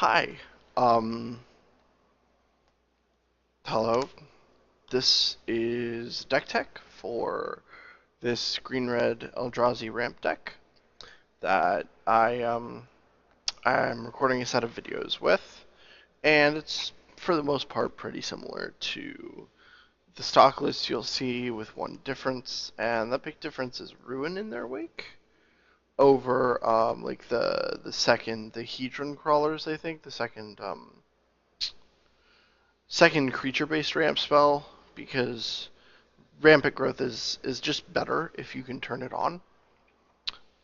Hi. Um, Hello. This is deck tech for this green-red Eldrazi ramp deck that I'm recording a set of videos with, and it's for the most part pretty similar to the stock list you'll see, with one difference, and that big difference is Ruin in their wake over like the Hedron crawlers. I think the second creature-based ramp spell, because rampant growth is just better if you can turn it on.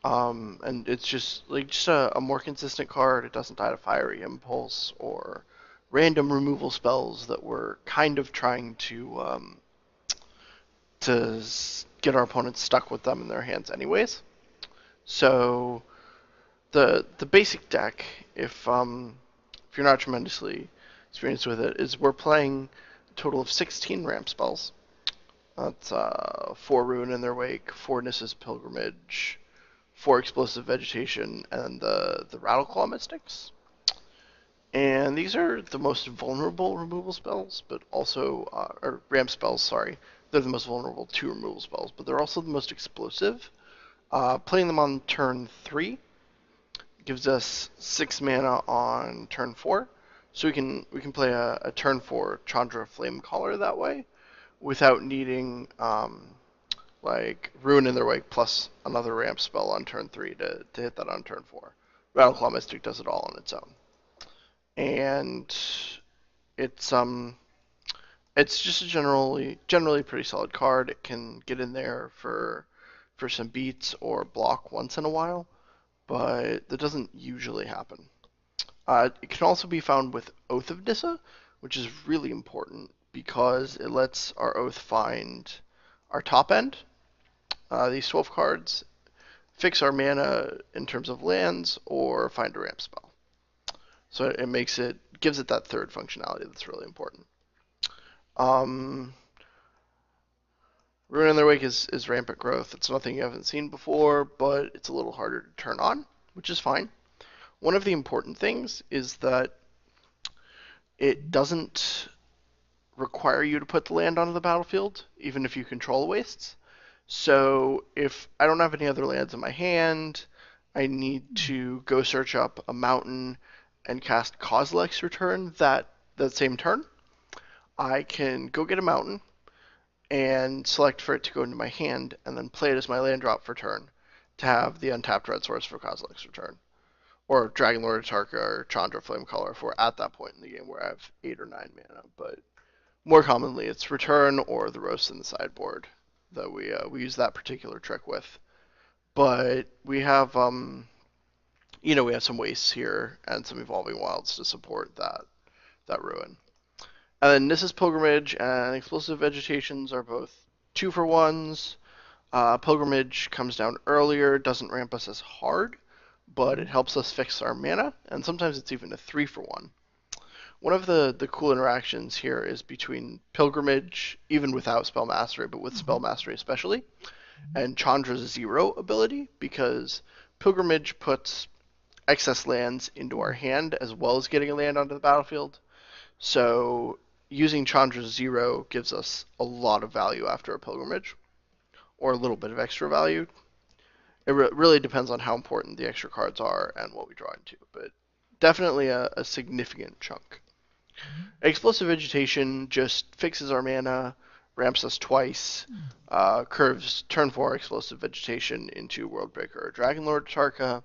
And it's just a more consistent card. It doesn't die to Fiery Impulse or random removal spells that we're kind of trying to get our opponents stuck with them in their hands anyways. So the basic deck, if you're not tremendously experienced with it, is we're playing a total of 16 ramp spells. That's 4 Ruin in their wake, 4 Nissa's Pilgrimage, 4 Explosive Vegetation, and the Rattleclaw Mystics. And these are the most vulnerable removal spells, but also, or ramp spells, sorry. They're the most vulnerable to removal spells, but they're also the most explosive. Playing them on turn 3 gives us 6 mana on turn 4, so we can play a turn 4 Chandra Flamecaller that way, without needing like Ruin in their wake plus another ramp spell on turn 3 to hit that on turn 4. Rattleclaw Mystic does it all on its own. And it's it's just a generally pretty solid card. It can get in there for some beats or block once in a while, but that doesn't usually happen. It can also be found with Oath of Nissa, which is really important because it lets our Oath find our top end. These 12 cards fix our mana in terms of lands or find a ramp spell. So it gives it that third functionality that's really important. Um, Ruin in their wake is rampant growth. It's nothing you haven't seen before, but it's a little harder to turn on, which is fine. One of the important things is that it doesn't require you to put the land onto the battlefield, even if you control wastes. So if I don't have any other lands in my hand, I need to go search up a mountain and cast Kozilek's Return that same turn. I can go get a mountain and select for it to go into my hand, and then play it as my land drop for turn to have the untapped red source for Kozilek's Return. Or Dragon Lord Atarka or Chandra Flamecaller if we're at that point in the game where I have 8 or 9 mana. But more commonly, it's Return or the Roast in the sideboard that we use that particular trick with. But we have some wastes here and some Evolving Wilds to support that Ruin. And then Nissa's Pilgrimage and Explosive Vegetations are both 2-for-1s. Pilgrimage comes down earlier, doesn't ramp us as hard, but it helps us fix our mana, and sometimes it's even a 3-for-1. One of the cool interactions here is between Pilgrimage, even without Spell Mastery, but with Spell Mastery especially, and Chandra's Zero ability, because Pilgrimage puts excess lands into our hand as well as getting a land onto the battlefield. So using Chandra's Zero gives us a lot of value after a Pilgrimage, or a little bit of extra value. It really depends on how important the extra cards are and what we draw into, but definitely a significant chunk. Explosive Vegetation just fixes our mana, ramps us twice, curves turn 4 Explosive Vegetation into Worldbreaker or Dragonlord Tarka,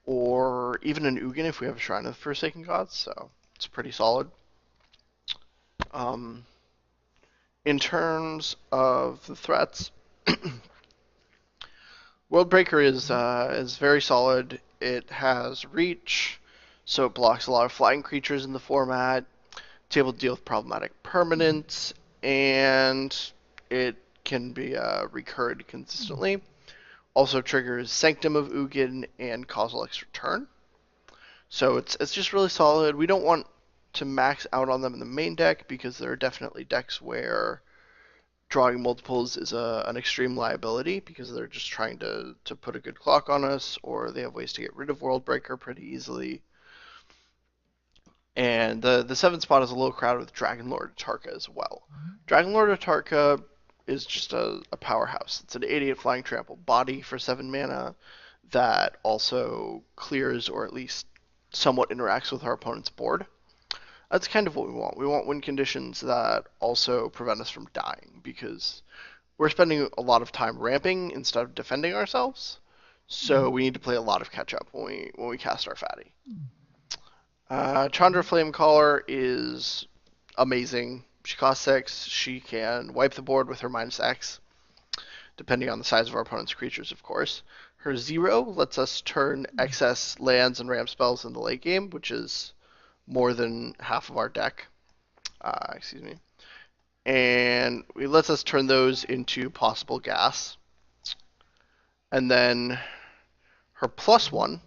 or even an Ugin if we have a Shrine of the Forsaken Gods, so it's pretty solid. Um, in terms of the threats, Worldbreaker is very solid. It has reach, so it blocks a lot of flying creatures in the format. It's able to deal with problematic permanents, and it can be recurred consistently. Also triggers Sanctum of Ugin and Kozilek's Return. So it's just really solid. We don't want to max out on them in the main deck because there are definitely decks where drawing multiples is an extreme liability because they're just trying to put a good clock on us, or they have ways to get rid of Worldbreaker pretty easily. And the seventh spot is a little crowded with Dragon Lord Atarka as well. Dragon Lord Atarka is just a powerhouse. It's an 88 flying trample body for 7 mana that also clears or at least somewhat interacts with our opponent's board. That's kind of what we want. We want win conditions that also prevent us from dying because we're spending a lot of time ramping instead of defending ourselves. So we need to play a lot of catch up when we cast our fatty. Chandra Flamecaller is amazing. She costs 6. She can wipe the board with her -X, depending on the size of our opponent's creatures, of course. Her 0 lets us turn excess lands and ramp spells in the late game, which is more than half of our deck. Excuse me. And it lets us turn those into possible gas. And then her +1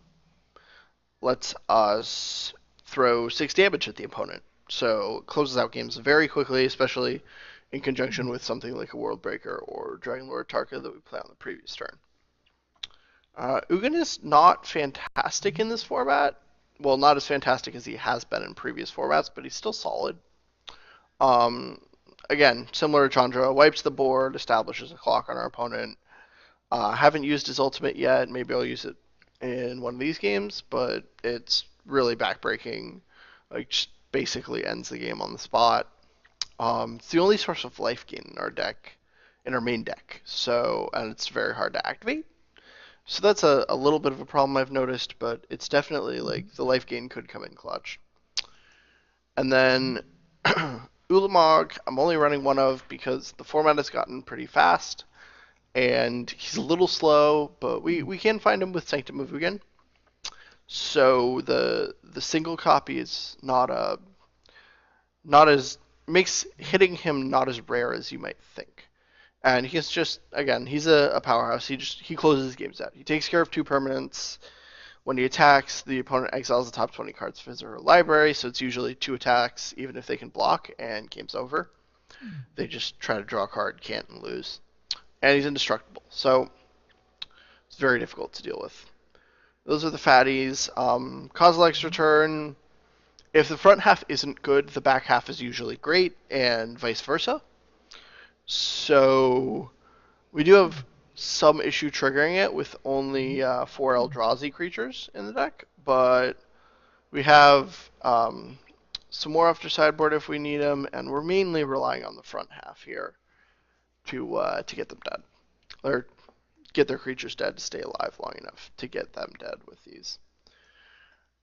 lets us throw 6 damage at the opponent. So it closes out games very quickly, especially in conjunction with something like a Worldbreaker or Dragon Lord Tarka that we play on the previous turn. Ugin is not fantastic in this format. Well, not as fantastic as he has been in previous formats, but he's still solid. Again, similar to Chandra, wipes the board, establishes a clock on our opponent. Haven't used his ultimate yet. Maybe I'll use it in one of these games, but it's really backbreaking. Like, just basically ends the game on the spot. It's the only source of life gain in our deck, in our main deck. So, and it's very hard to activate. So that's a little bit of a problem I've noticed, but it's definitely like the life gain could come in clutch. And then Ulamog, I'm only running one of because the format has gotten pretty fast, and he's a little slow, but we can find him with Sanctum of Ugin. So the single copy is not as makes hitting him not as rare as you might think. And he's just, again, he's a powerhouse. He closes games out. He takes care of 2 permanents. When he attacks, the opponent exiles the top 20 cards of his or her library, so it's usually 2 attacks, even if they can block, and game's over. They just try to draw a card, can't, and lose. And he's indestructible, so it's very difficult to deal with. Those are the fatties. Kozilek's Return. If the front half isn't good, the back half is usually great, and vice versa. So we do have some issue triggering it with only 4 Eldrazi creatures in the deck, but we have some more after sideboard if we need them, and we're mainly relying on the front half here to get them dead, or get their creatures dead to stay alive long enough to get them dead with these.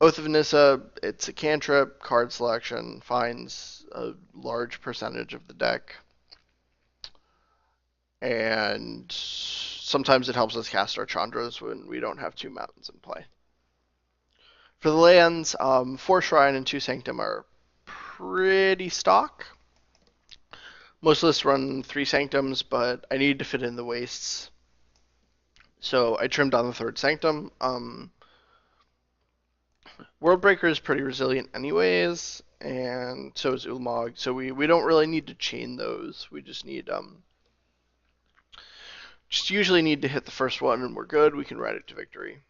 Oath of Nissa, it's a cantrip, card selection, finds a large percentage of the deck, and sometimes it helps us cast our Chandras when we don't have 2 mountains in play. For the lands, 4 Shrine and 2 Sanctum are pretty stock. Most lists run 3 Sanctums, but I needed to fit in the wastes, so I trimmed down the 3rd Sanctum. Worldbreaker is pretty resilient anyways, and so is Ulamog, so we don't really need to chain those. We just need usually need to hit the first one and we're good. We can ride it to victory.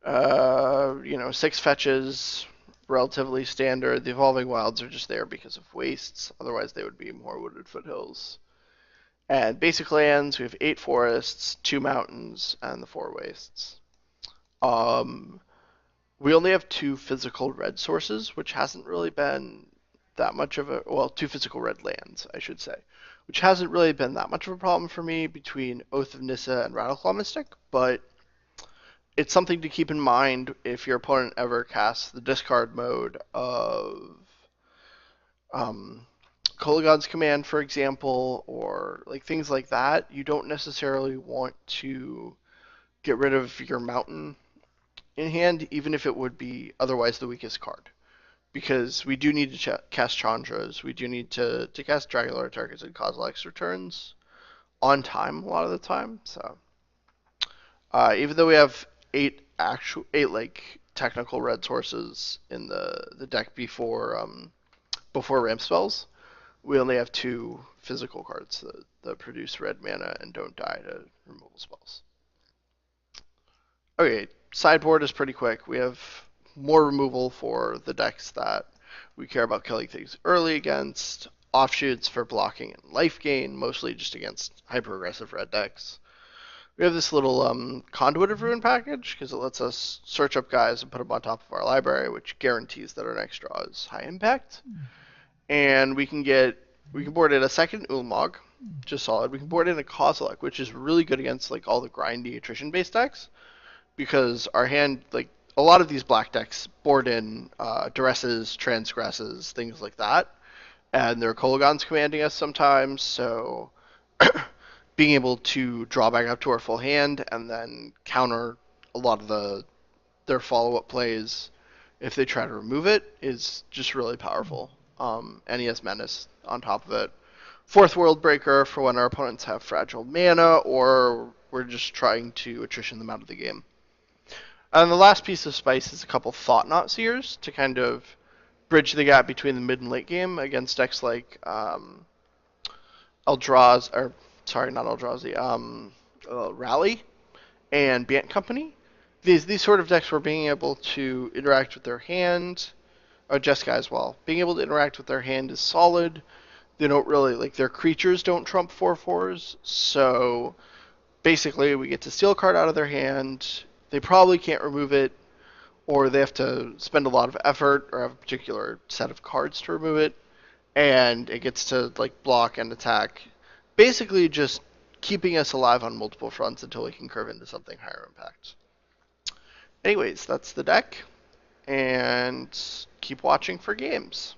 6 fetches, relatively standard. The Evolving Wilds are just there because of wastes. Otherwise, they would be more Wooded Foothills. And basic lands, we have 8 forests, 2 mountains, and the 4 wastes. We only have 2 physical red sources, which hasn't really been that much of a... Well, 2 physical red lands, I should say. Which hasn't really been that much of a problem for me between Oath of Nissa and Rattleclaw Mystic, but it's something to keep in mind if your opponent ever casts the discard mode of Kolagon's Command, for example, or like things like that. You don't necessarily want to get rid of your mountain in hand, even if it would be otherwise the weakest card. Because we do need to cast Chandras, we do need to cast Dragon Lord Tarkas and Kozilek's Returns on time a lot of the time. So even though we have 8 like technical red sources in the deck before ramp spells, we only have 2 physical cards that produce red mana and don't die to removal spells. Okay, sideboard is pretty quick. We have more removal for the decks that we care about killing things early against, offshoots for blocking and life gain, mostly just against hyper-aggressive red decks. We have this little Conduit of Ruin package because it lets us search up guys and put them on top of our library, which guarantees that our next draw is high impact. And we can board in a second Ulamog, just solid. We can board in a Kozilek, which is really good against like all the grindy attrition based decks because our hand like a lot of these black decks board in Duresses, Transgresses, things like that, and there are Kolagons commanding us sometimes, so being able to draw back up to our full hand and then counter a lot of their follow-up plays if they try to remove it is just really powerful. NES Menace on top of it. Fourth World Breaker for when our opponents have fragile mana or we're just trying to attrition them out of the game. And the last piece of spice is a couple Thought-Knot Seers to kind of bridge the gap between the mid and late game against decks like Eldrazi, or sorry, not Eldrazi, Rally and Bant Company. These sort of decks were being able to interact with their hand, or Jeskai as well. Being able to interact with their hand is solid. They don't really, like, their creatures don't trump 4/4s, so basically we get to steal a card out of their hand. They probably can't remove it, or they have to spend a lot of effort or have a particular set of cards to remove it, and it gets to like block and attack, basically just keeping us alive on multiple fronts until we can curve into something higher impact. Anyways, that's the deck, and keep watching for games.